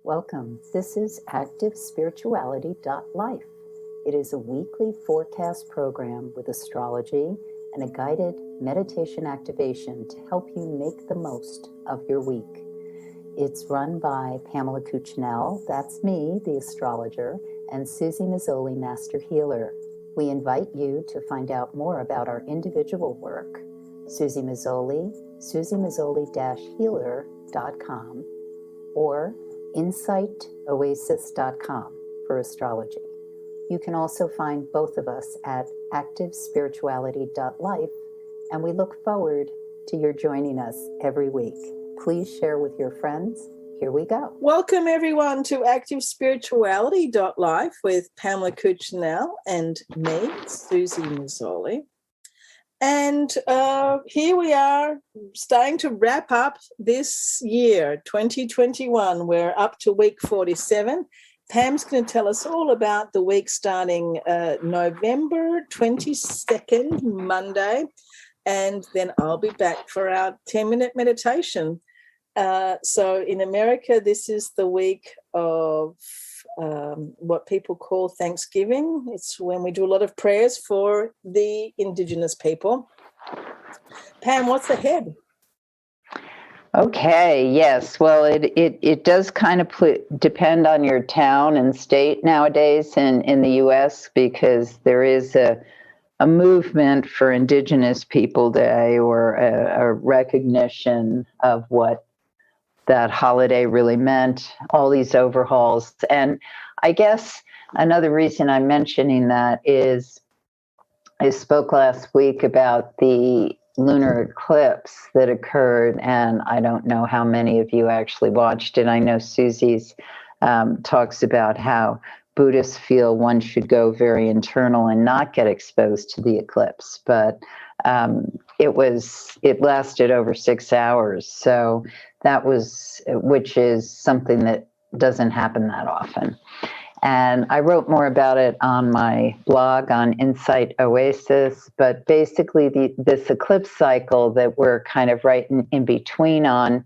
Welcome. This is ActiveSpirituality.life. It is a weekly forecast program with astrology and a guided meditation activation to help you make the most of your week. It's run by Pamela Cucinell, that's me, the astrologer, and Suzy Meszoly, Master Healer. We invite you to find out more about our individual work. Suzy Meszoly, SuzyMeszoly-healer.com, or insightoasis.com for astrology. You can also find both of us at activespirituality.life, and we look forward to your joining us every week. Please share with your friends. Here we go. Welcome, everyone, to activespirituality.life with Pamela Cucinell and me, Suzy Meszoly. And here we are starting to wrap up this year, 2021. We're up to week 47. Pam's going to tell us all about the week starting November 22nd, Monday, and then I'll be back for our 10-minute meditation. So in America, this is the week of what people call Thanksgiving. It's when we do a lot of prayers for the Indigenous people. Pam, what's ahead? Okay, yes. Well, it does kind of depend on your town and state nowadays in the U.S. because there is a movement for Indigenous People Day, or a recognition of what that holiday really meant, all these overhauls. And I guess another reason I'm mentioning that is I spoke last week about the lunar eclipse that occurred, and I don't know how many of you actually watched it. I know Suzy's talks about how Buddhists feel one should go very internal and not get exposed to the eclipse, but it lasted over 6 hours. So which is something that doesn't happen that often. And I wrote more about it on my blog on Insight Oasis, but basically this eclipse cycle that we're kind of right in between on,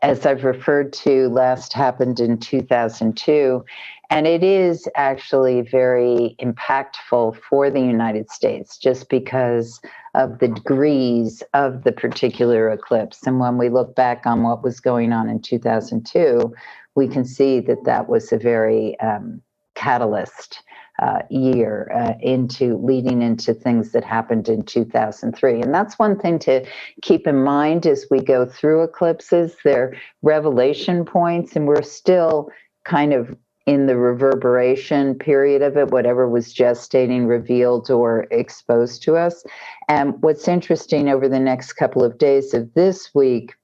as I've referred to, last happened in 2002, and it is actually very impactful for the United States just because of the degrees of the particular eclipse. And when we look back on what was going on in 2002, we can see that was a very catalyst year leading into things that happened in 2003. And that's one thing to keep in mind as we go through eclipses. They're revelation points, and we're still kind of in the reverberation period of it, whatever was gestating, revealed, or exposed to us. And what's interesting over the next couple of days of this week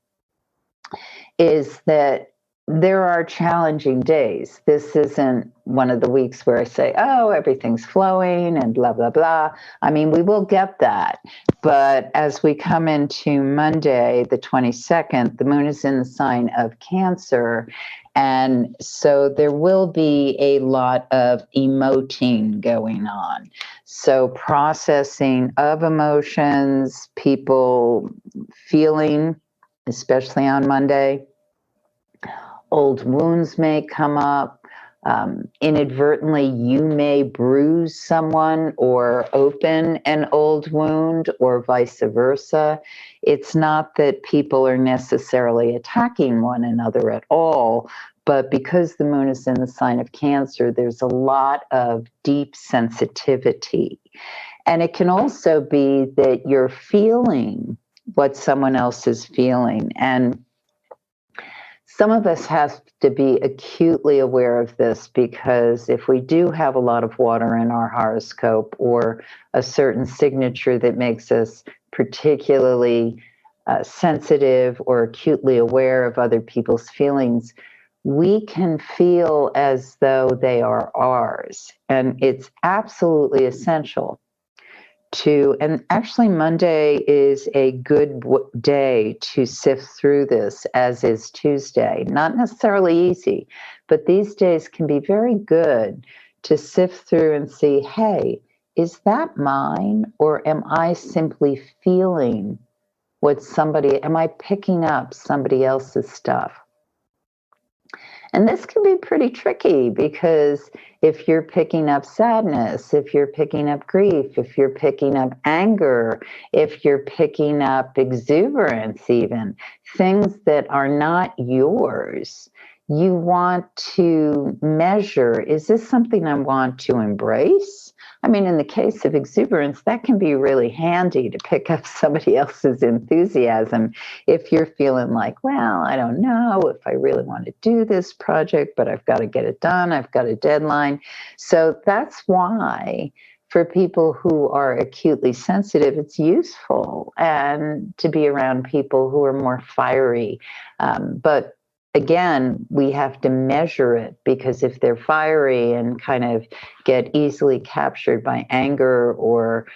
is that there are challenging days. This isn't one of the weeks where I say, oh, everything's flowing and blah, blah, blah. I mean, we will get that. But as we come into Monday, the 22nd, the moon is in the sign of Cancer. And so there will be a lot of emoting going on. So processing of emotions, people feeling, especially on Monday. Old wounds may come up. Inadvertently, you may bruise someone or open an old wound, or vice versa. It's not that people are necessarily attacking one another at all, but because the moon is in the sign of Cancer, there's a lot of deep sensitivity. And it can also be that you're feeling what someone else is feeling. And some of us have to be acutely aware of this, because if we do have a lot of water in our horoscope, or a certain signature that makes us particularly sensitive or acutely aware of other people's feelings, we can feel as though they are ours. And it's absolutely essential and actually Monday is a good day to sift through this, as is Tuesday. Not necessarily easy, but these days can be very good to sift through and see, hey, is that mine? Or am I simply feeling am I picking up somebody else's stuff? And this can be pretty tricky because if you're picking up sadness, if you're picking up grief, if you're picking up anger, if you're picking up exuberance, even things that are not yours, you want to measure, is this something I want to embrace? I mean, in the case of exuberance, that can be really handy to pick up somebody else's enthusiasm if you're feeling like, well, I don't know if I really want to do this project, but I've got to get it done. I've got a deadline. So that's why for people who are acutely sensitive, it's useful and to be around people who are more fiery. But again, we have to measure it, because if they're fiery and kind of get easily captured by anger or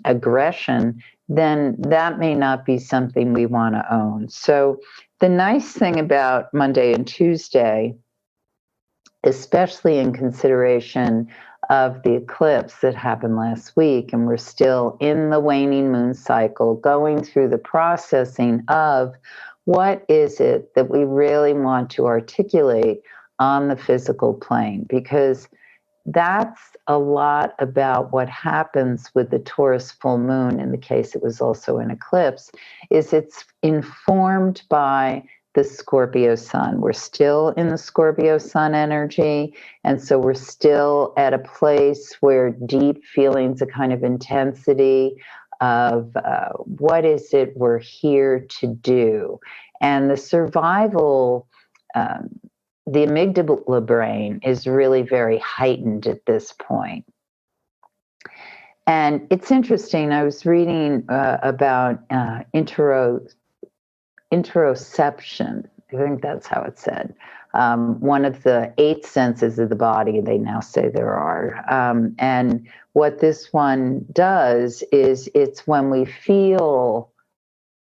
aggression, then that may not be something we want to own. So the nice thing about Monday and Tuesday, especially in consideration of the eclipse that happened last week, and we're still in the waning moon cycle, going through the processing of what is it that we really want to articulate on the physical plane, because that's a lot about what happens with the Taurus full moon. In the case it was also an eclipse, is it's informed by the Scorpio sun. We're still in the Scorpio sun energy, and so we're still at a place where deep feelings, a kind of intensity of what is it we're here to do. And the survival, the amygdala brain is really very heightened at this point. And it's interesting, I was reading about interoception. I think that's how it's said. One of the 8 senses of the body, they now say there are. And what this one does is it's when we feel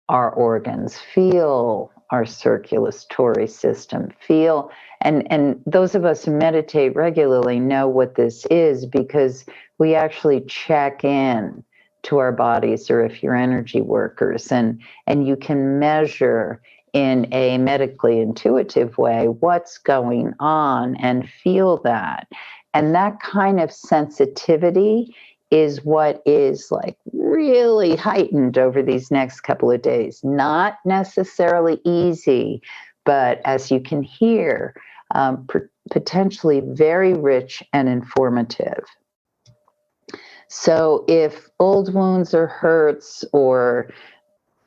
our organs, feel our circulatory system, feel, and those of us who meditate regularly know what this is, because we actually check in to our bodies, or if you're energy workers, and you can measure in a medically intuitive way what's going on and feel that. And that kind of sensitivity is what is like really heightened over these next couple of days. Not necessarily easy, but as you can hear, potentially very rich and informative. So if old wounds or hurts or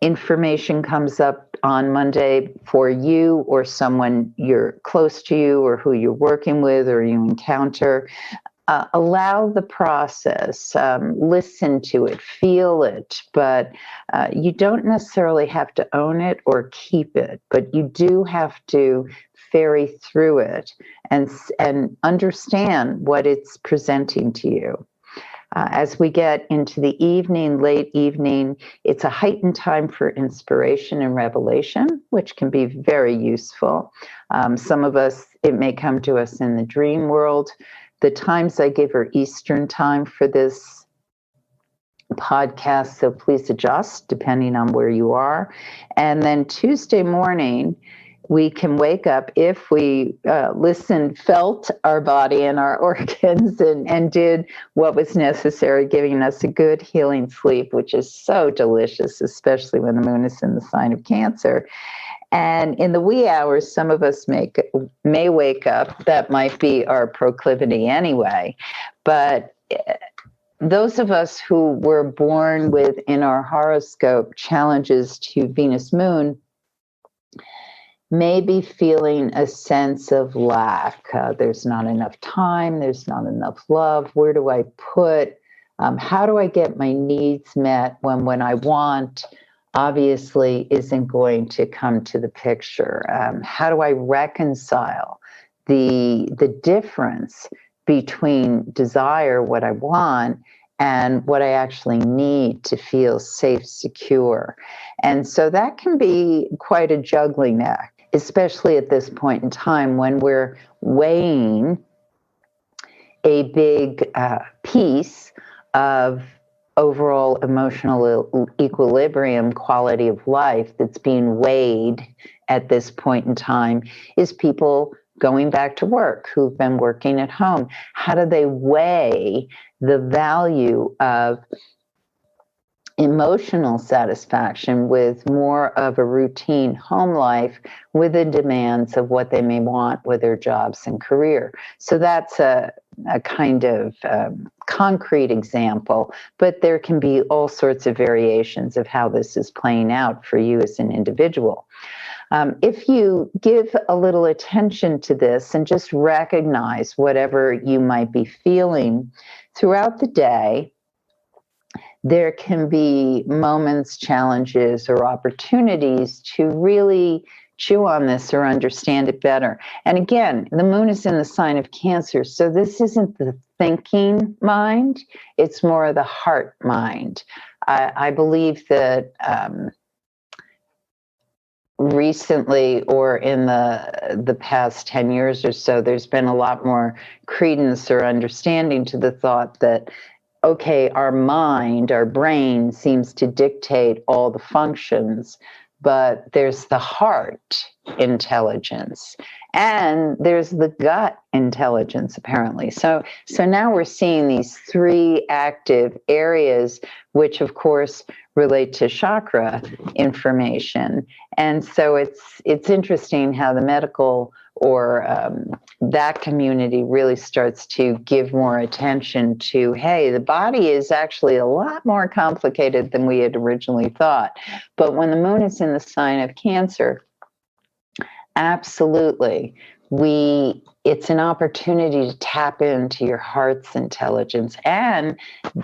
information comes up on Monday for you or someone you're close to you or who you're working with or you encounter, allow the process, listen to it, feel it, but you don't necessarily have to own it or keep it, but you do have to ferry through it and understand what it's presenting to you. As we get into the evening, late evening, it's a heightened time for inspiration and revelation, which can be very useful. Some of us, it may come to us in the dream world. The times I give are Eastern time for this podcast, so please adjust depending on where you are. And then Tuesday morning, we can wake up if we listened, felt our body and our organs, and did what was necessary, giving us a good healing sleep, which is so delicious, especially when the moon is in the sign of Cancer. And in the wee hours, some of us may wake up. That might be our proclivity anyway. But those of us who were born with, in our horoscope, challenges to Venus Moon, may be feeling a sense of lack. There's not enough time. There's not enough love. Where do I put? How do I get my needs met when I want obviously isn't going to come to the picture? How do I reconcile the difference between desire, what I want, and what I actually need to feel safe, secure? And so that can be quite a juggling act, especially at this point in time when we're weighing a big piece of overall emotional equilibrium, quality of life that's being weighed at this point in time, is people going back to work, who've been working at home. How do they weigh the value of emotional satisfaction with more of a routine home life with the demands of what they may want with their jobs and career? So that's a kind of concrete example, but there can be all sorts of variations of how this is playing out for you as an individual. If you give a little attention to this and just recognize whatever you might be feeling throughout the day, there can be moments, challenges, or opportunities to really chew on this or understand it better. And again, the moon is in the sign of Cancer, so this isn't the thinking mind, it's more of the heart mind. I believe that recently, or in the past 10 years or so, there's been a lot more credence or understanding to the thought that, okay, our mind, our brain seems to dictate all the functions, but there's the heart intelligence and there's the gut intelligence, apparently. So now we're seeing these three active areas, which of course relate to chakra information. And so it's interesting how the medical or that community really starts to give more attention to, hey, the body is actually a lot more complicated than we had originally thought. But when the moon is in the sign of Cancer, absolutely, it's an opportunity to tap into your heart's intelligence and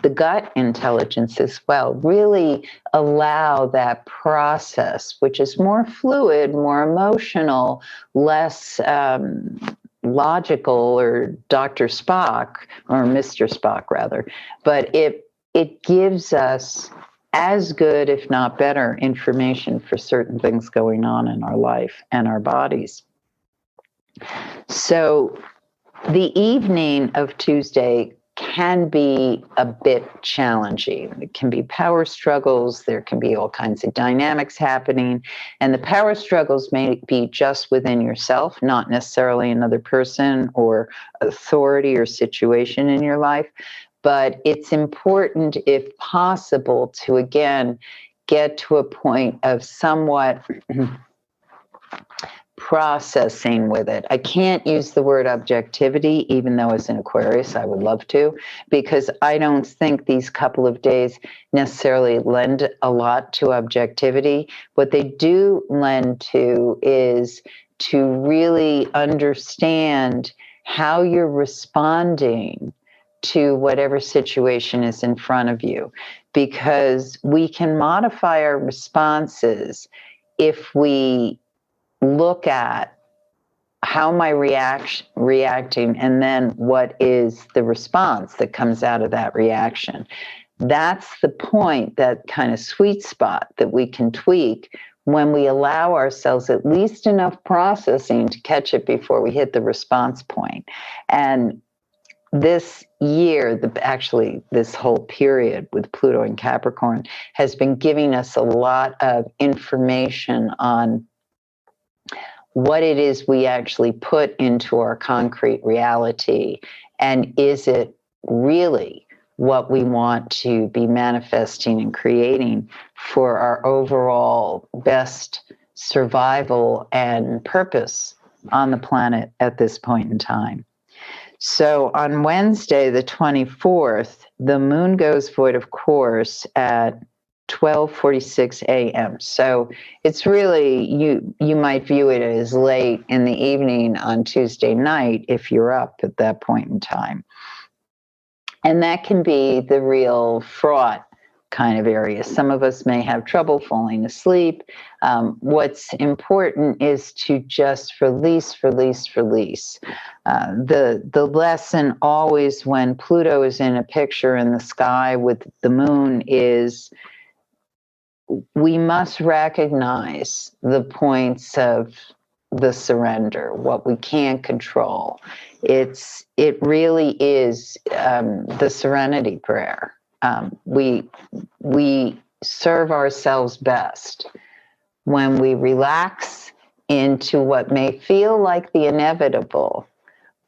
the gut intelligence as well. Really allow that process, which is more fluid, more emotional, less logical, or Dr. Spock, or Mr. Spock rather, but it gives us as good, if not better, information for certain things going on in our life and our bodies. So the evening of Tuesday can be a bit challenging. It can be power struggles. There can be all kinds of dynamics happening. And the power struggles may be just within yourself, not necessarily another person or authority or situation in your life. But it's important, if possible, to again get to a point of somewhat processing with it. I can't use the word objectivity, even though as an Aquarius I would love to, because I don't think these couple of days necessarily lend a lot to objectivity. What they do lend to is to really understand how you're responding to whatever situation is in front of you, because we can modify our responses if we look at how am I reacting, and then what is the response that comes out of that reaction. That's the point, that kind of sweet spot that we can tweak when we allow ourselves at least enough processing to catch it before we hit the response point. And this year, actually this whole period with Pluto and Capricorn has been giving us a lot of information on what it is we actually put into our concrete reality, and is it really what we want to be manifesting and creating for our overall best survival and purpose on the planet at this point in time. So on Wednesday, the 24th, the moon goes void of course at 12:46 a.m. So it's really, you might view it as late in the evening on Tuesday night if you're up at that point in time. And that can be the real fraught kind of area. Some of us may have trouble falling asleep. What's important is to just release. The lesson always when Pluto is in a picture in the sky with the moon is we must recognize the points of the surrender, what we can't control. It really is the serenity prayer. We serve ourselves best when we relax into what may feel like the inevitable.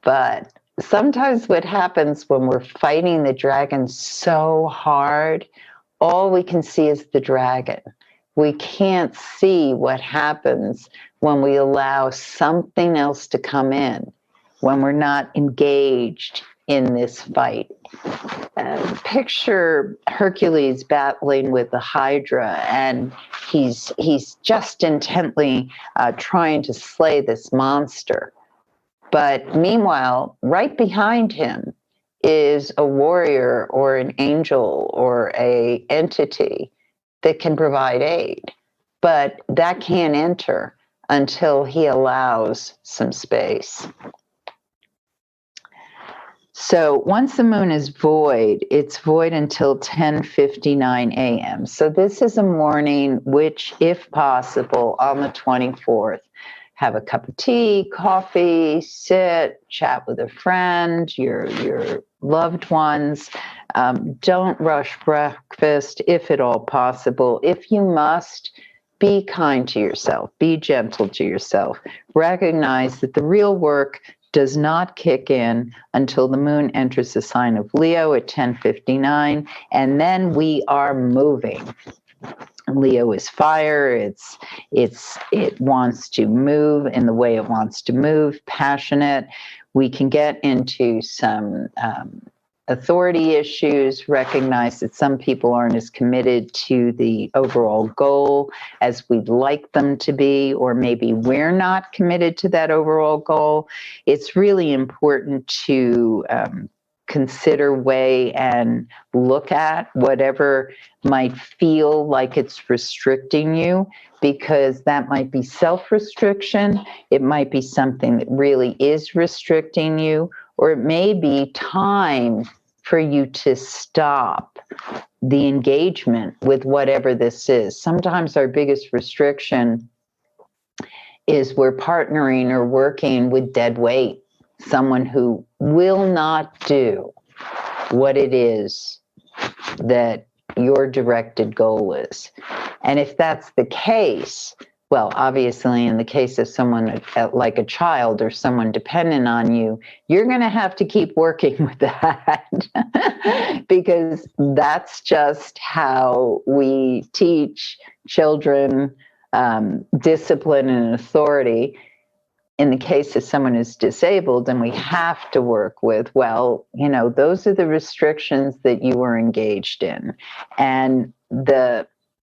But sometimes what happens when we're fighting the dragon so hard, all we can see is the dragon. We can't see what happens when we allow something else to come in, when we're not engaged in this fight. Picture Hercules battling with the Hydra, and he's just intently trying to slay this monster. But meanwhile, right behind him is a warrior or an angel or a entity that can provide aid. But that can't enter until he allows some space. So once the moon is void, it's void until 10:59 a.m. So this is a morning which, if possible, on the 24th, have a cup of tea, coffee, sit, chat with a friend, your loved ones. Don't rush breakfast if at all possible. If you must, be kind to yourself. Be gentle to yourself. Recognize that the real work does not kick in until the moon enters the sign of Leo at 10:59, and then we are moving. Leo is fire. It wants to move in the way it wants to move, passionate. We can get into some authority issues, recognize that some people aren't as committed to the overall goal as we'd like them to be, or maybe we're not committed to that overall goal. It's really important to consider, weigh, and look at whatever might feel like it's restricting you, because that might be self-restriction. It might be something that really is restricting you, or it may be time for you to stop the engagement with whatever this is. Sometimes our biggest restriction is we're partnering or working with dead weight, someone who will not do what it is that your directed goal is. And if that's the case, well, obviously, in the case of someone like a child or someone dependent on you, you're going to have to keep working with that because that's just how we teach children discipline and authority. In the case of someone who's disabled and we have to work with, well, those are the restrictions that you were engaged in. And the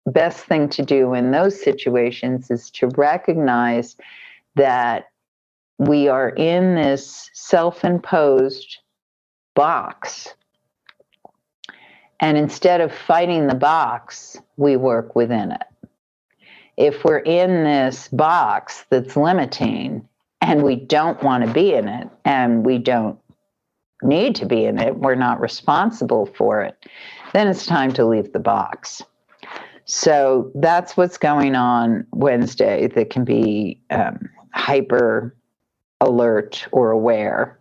best thing to do in those situations is to recognize that we are in this self-imposed box. And instead of fighting the box, we work within it. If we're in this box that's limiting and we don't want to be in it and we don't need to be in it, we're not responsible for it, then it's time to leave the box. So that's what's going on Wednesday that can be hyper alert or aware.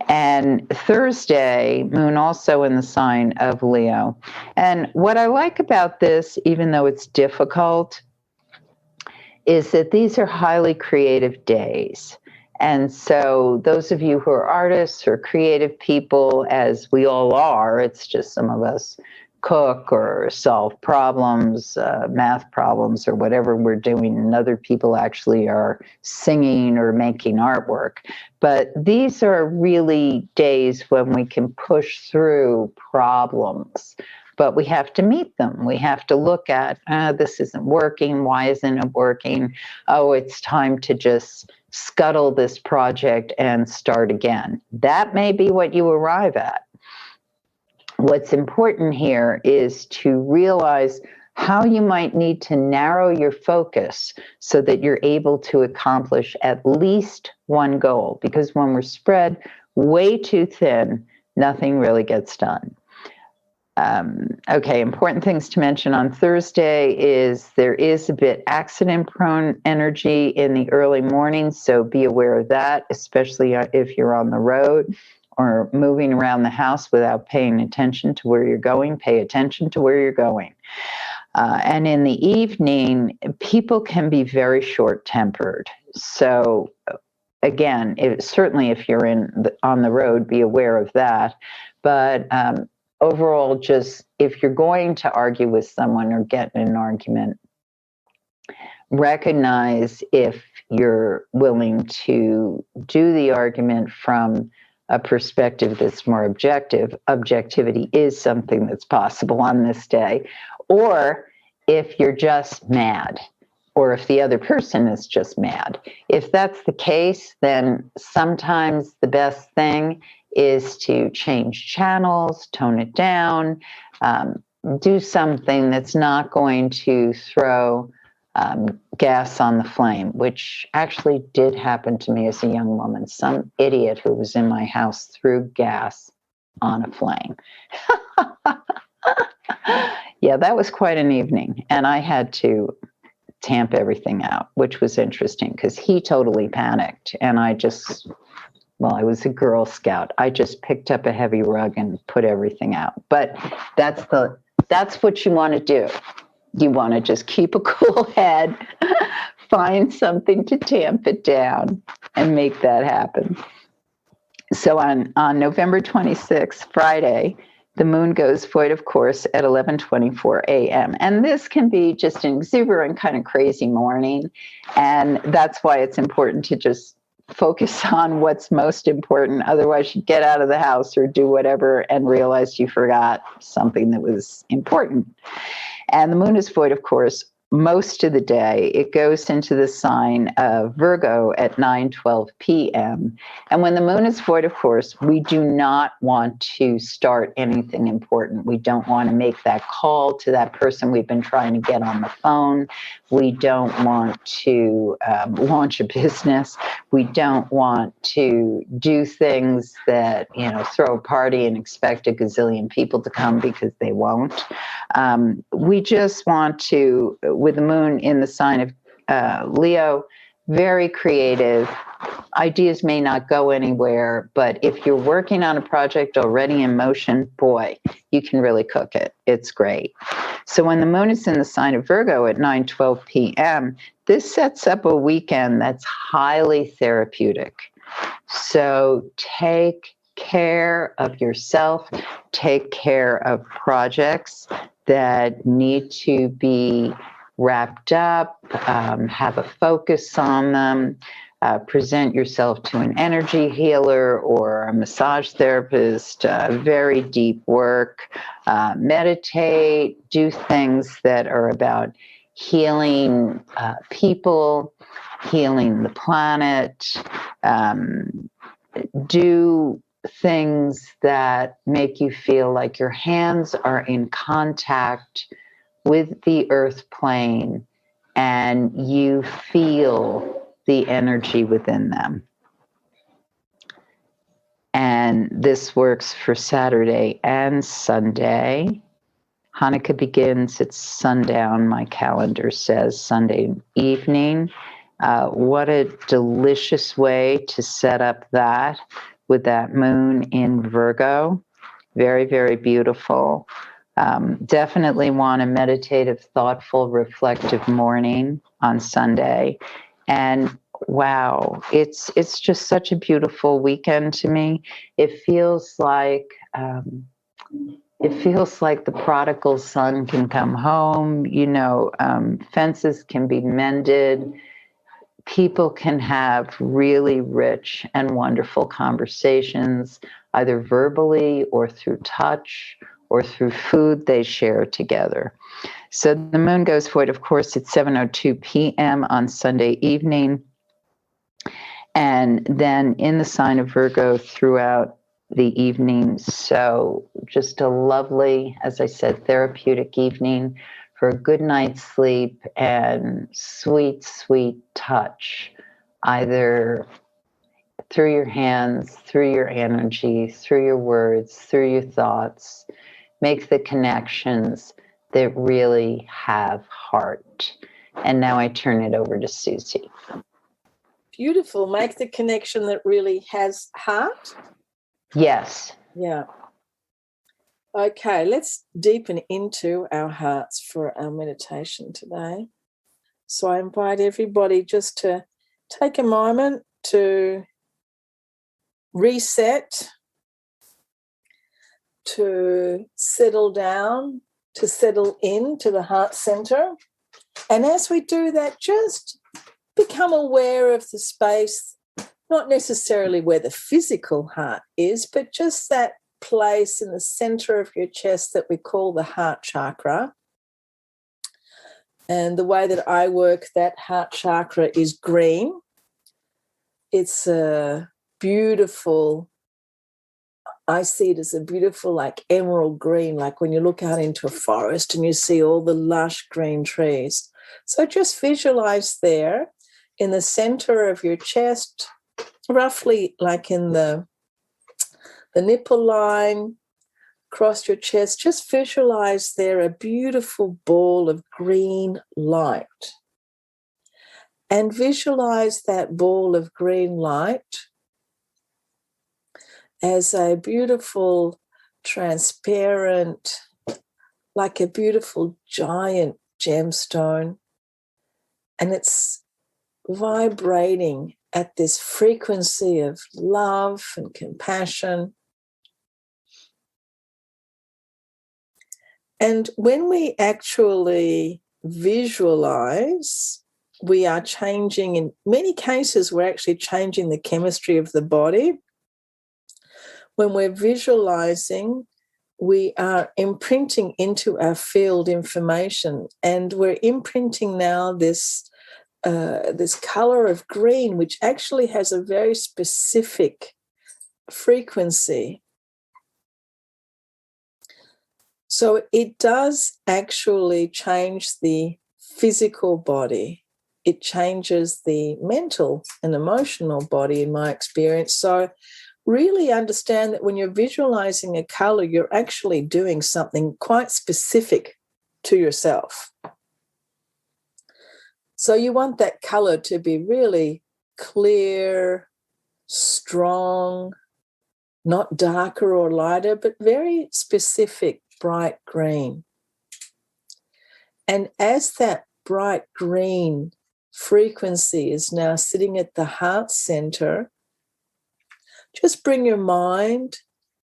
And Thursday, moon also in the sign of Leo. And what I like about this, even though it's difficult, is that these are highly creative days. And so those of you who are artists or creative people, as we all are, it's just some of us cook or solve problems, math problems, or whatever we're doing, and other people actually are singing or making artwork. But these are really days when we can push through problems, but we have to meet them. We have to look at, this isn't working. Why isn't it working? Oh, it's time to just scuttle this project and start again. That may be what you arrive at. What's important here is to realize how you might need to narrow your focus so that you're able to accomplish at least one goal. Because when we're spread way too thin, nothing really gets done. Okay, important things to mention on Thursday is there is a bit accident-prone energy in the early morning, so be aware of that, especially if you're on the road or moving around the house without paying attention to where you're going. Pay attention to where you're going. And in the evening, people can be very short-tempered. So again, certainly if you're on the road, be aware of that. But overall, just if you're going to argue with someone or get in an argument, recognize if you're willing to do the argument from a perspective that's more objective. Objectivity is something that's possible on this day. Or if you're just mad, or if the other person is just mad. If that's the case, then sometimes the best thing is to change channels, tone it down, do something that's not going to throw gas on the flame, which actually did happen to me as a young woman. Some idiot who was in my house threw gas on a flame. Yeah, that was quite an evening. And I had to tamp everything out, which was interesting because he totally panicked. And I was a Girl Scout. I just picked up a heavy rug and put everything out. But that's what you want to do. You want to just keep a cool head, find something to tamp it down, and make that happen. So on November 26th, Friday, the moon goes void of course at 11:24 a.m. And this can be just an exuberant kind of crazy morning. And that's why it's important to just focus on what's most important. Otherwise, you get out of the house or do whatever and realize you forgot something that was important. And the moon is void, of course, most of the day. It goes into the sign of Virgo at 9:12 p.m. And when the moon is void, of course, we do not want to start anything important. We don't want to make that call to that person we've been trying to get on the phone. We don't want to launch a business. We don't want to do things that, throw a party and expect a gazillion people to come because they won't. We just want to, with the moon in the sign of Leo, very creative. Ideas may not go anywhere, but if you're working on a project already in motion, boy, you can really cook it. It's great. So when the moon is in the sign of Virgo at 9:12 p.m., this sets up a weekend that's highly therapeutic. So take care of yourself, take care of projects that need to be wrapped up, have a focus on them, present yourself to an energy healer or a massage therapist, very deep work, meditate, do things that are about healing people, healing the planet, do things that make you feel like your hands are in contact with the earth plane and you feel the energy within them. And this works for Saturday and Sunday. Hanukkah begins at sundown, my calendar says, Sunday evening. What a delicious way to set up that with that moon in Virgo. Very, very beautiful. Definitely want a meditative, thoughtful, reflective morning on Sunday. And wow, it's just such a beautiful weekend to me. It feels like the prodigal son can come home. Fences can be mended. People can have really rich and wonderful conversations, either verbally or through touch or through food they share together. So the moon goes void, of course, at 7:02 p.m. on Sunday evening. And then in the sign of Virgo throughout the evening. So just a lovely, as I said, therapeutic evening for a good night's sleep and sweet, sweet touch, either through your hands, through your energy, through your words, through your thoughts. Make the connections that really have heart. And now I turn it over to Suzy. Beautiful. Make the connection that really has heart. Yes. Yeah. Okay, let's deepen into our hearts for our meditation today. So I invite everybody just to take a moment to reset, to settle down, to settle into the heart center. And as we do that, just become aware of the space, not necessarily where the physical heart is, but just that place in the center of your chest that we call the heart chakra. And the way that I work that heart chakra is green. It's a beautiful, I see it as a beautiful, like emerald green, like when you look out into a forest and you see all the lush green trees. So just visualize there in the center of your chest, roughly like in the nipple line, across your chest, just visualize there a beautiful ball of green light. And visualize that ball of green light as a beautiful, transparent, like a beautiful giant gemstone. And it's vibrating at this frequency of love and compassion. And when we actually visualize, we are changing, in many cases, we're actually changing the chemistry of the body. When we're visualizing, we are imprinting into our field information, and we're imprinting now this color of green, which actually has a very specific frequency. So it does actually change the physical body. It changes the mental and emotional body, in my experience. So really understand that when you're visualizing a color, you're actually doing something quite specific to yourself. So you want that color to be really clear, strong, not darker or lighter, but very specific, bright green. And as that bright green frequency is now sitting at the heart center, just bring your mind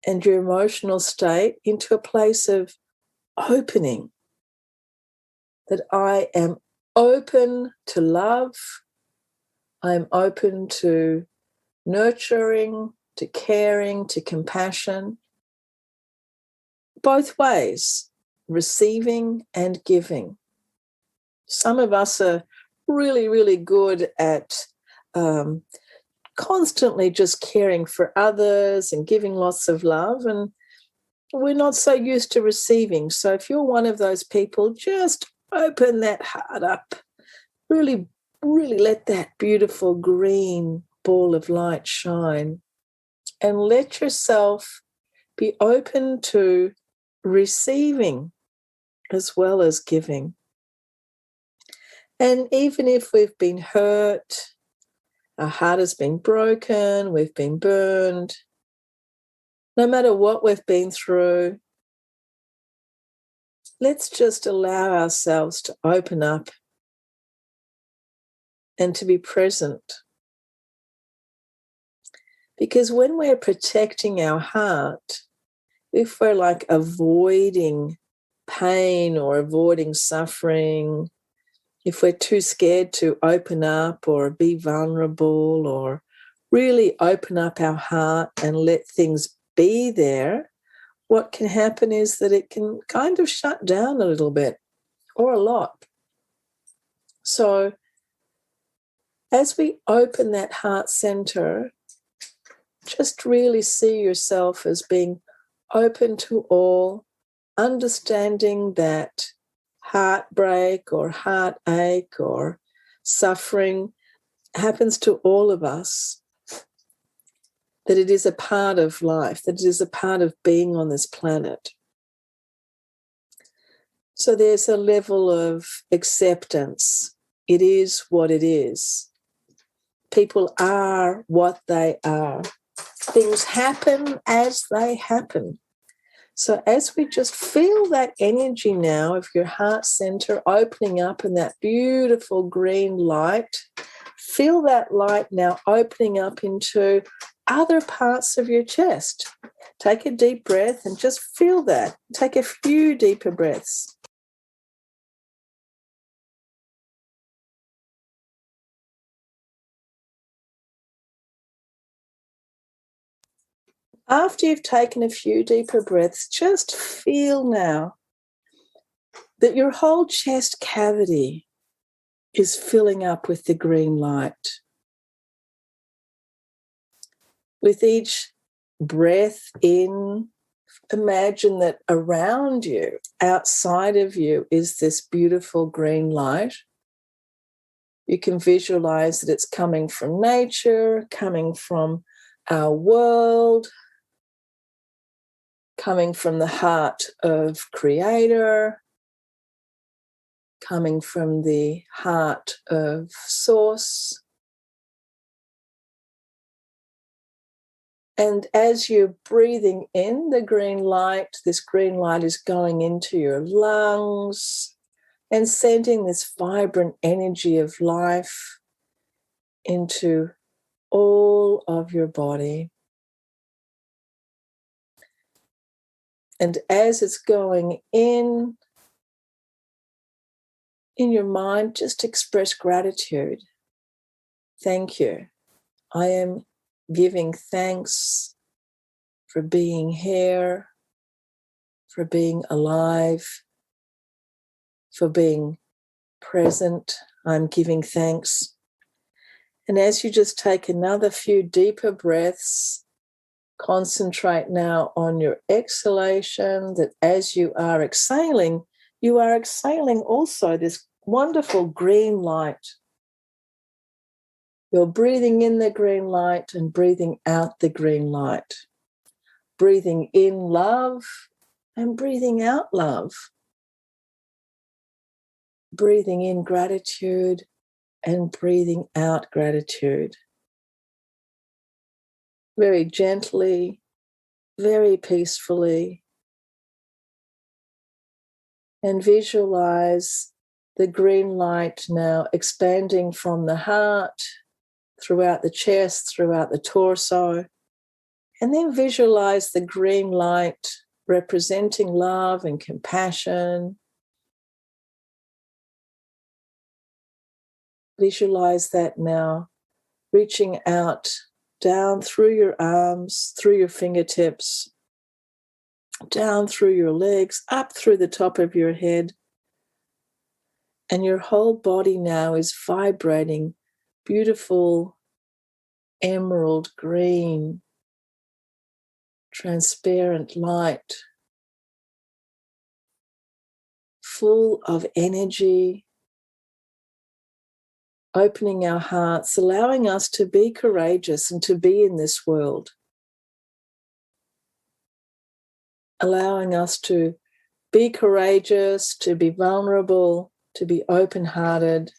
and your emotional state into a place of opening. That I am open to love. I am open to nurturing, to caring, to compassion. Both ways, receiving and giving. Some of us are really, really good at constantly just caring for others and giving lots of love, and we're not so used to receiving. So if you're one of those people, just open that heart up. Really, really let that beautiful green ball of light shine, and let yourself be open to receiving as well as giving. And even if we've been hurt, our heart has been broken, we've been burned, no matter what we've been through, let's just allow ourselves to open up and to be present. Because when we're protecting our heart, if we're like avoiding pain or avoiding suffering, if we're too scared to open up or be vulnerable or really open up our heart and let things be there, what can happen is that it can kind of shut down a little bit or a lot. So as we open that heart center, just really see yourself as being open to all, understanding that heartbreak or heartache or suffering happens to all of us, that it is a part of life, that it is a part of being on this planet. So there's a level of acceptance. It is what it is. People are what they are. Things happen as they happen. So as we just feel that energy now of your heart center opening up and that beautiful green light feel that light now opening up into other parts of your chest. Take a deep breath and just feel that. Take a few deeper breaths. After you've taken a few deeper breaths, just feel now that your whole chest cavity is filling up with the green light. With each breath in, imagine that around you, outside of you, is this beautiful green light. You can visualize that it's coming from nature, coming from our world, coming from the heart of Creator, coming from the heart of Source. And as you're breathing in the green light, this green light is going into your lungs and sending this vibrant energy of life into all of your body. And as it's going in your mind, just express gratitude. Thank you. I am giving thanks for being here, for being alive, for being present. I'm giving thanks. And as you just take another few deeper breaths, concentrate now on your exhalation, that as you are exhaling also this wonderful green light. You're breathing in the green light and breathing out the green light. Breathing in love and breathing out love. Breathing in gratitude and breathing out gratitude. Very gently, very peacefully. And visualize the green light now expanding from the heart, throughout the chest, throughout the torso. And then visualize the green light representing love and compassion. Visualize that now reaching out down through your arms, through your fingertips, down through your legs, up through the top of your head. And your whole body now is vibrating beautiful emerald green, transparent light, full of energy, opening our hearts, allowing us to be courageous and to be in this world, allowing us to be courageous, to be vulnerable, to be open-hearted,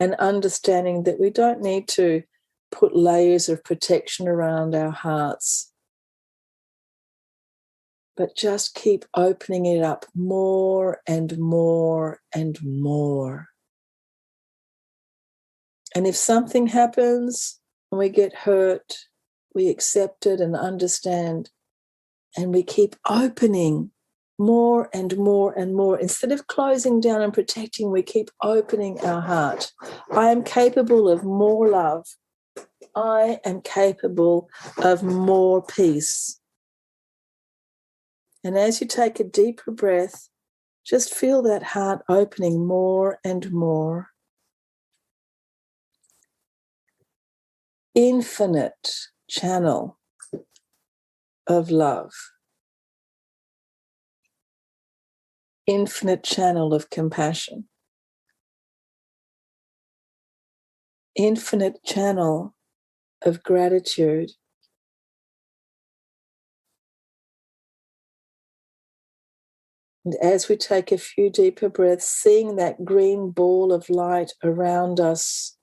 and understanding that we don't need to put layers of protection around our hearts, but just keep opening it up more and more and more. And if something happens and we get hurt, we accept it and understand, and we keep opening more and more and more. Instead of closing down and protecting, we keep opening our heart. I am capable of more love. I am capable of more peace. And as you take a deeper breath, just feel that heart opening more and more. Infinite channel of love. Infinite channel of compassion. Infinite channel of gratitude. And as we take a few deeper breaths, seeing that green ball of light around us,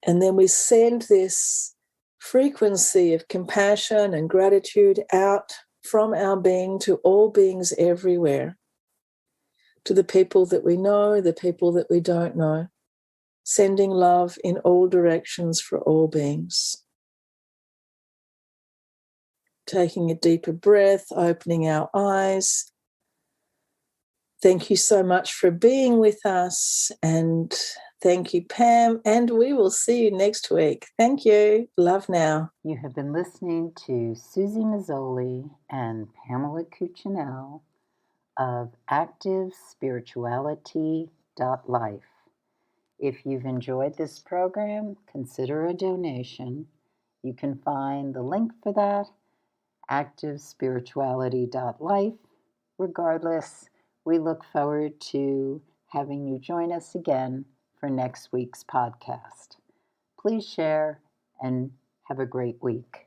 and then we send this frequency of compassion and gratitude out from our being to all beings everywhere. to the people that we know, the people that we don't know, sending love in all directions for all beings. Taking a deeper breath, opening our eyes. Thank you so much for being with us, and thank you, Pam, and we will see you next week. Thank you. Love now. You have been listening to Suzy Meszoly and Pamela Cucinell of ActiveSpirituality.life. If you've enjoyed this program, consider a donation. You can find the link for that, ActiveSpirituality.life. Regardless, we look forward to having you join us again for next week's podcast. Please share and have a great week.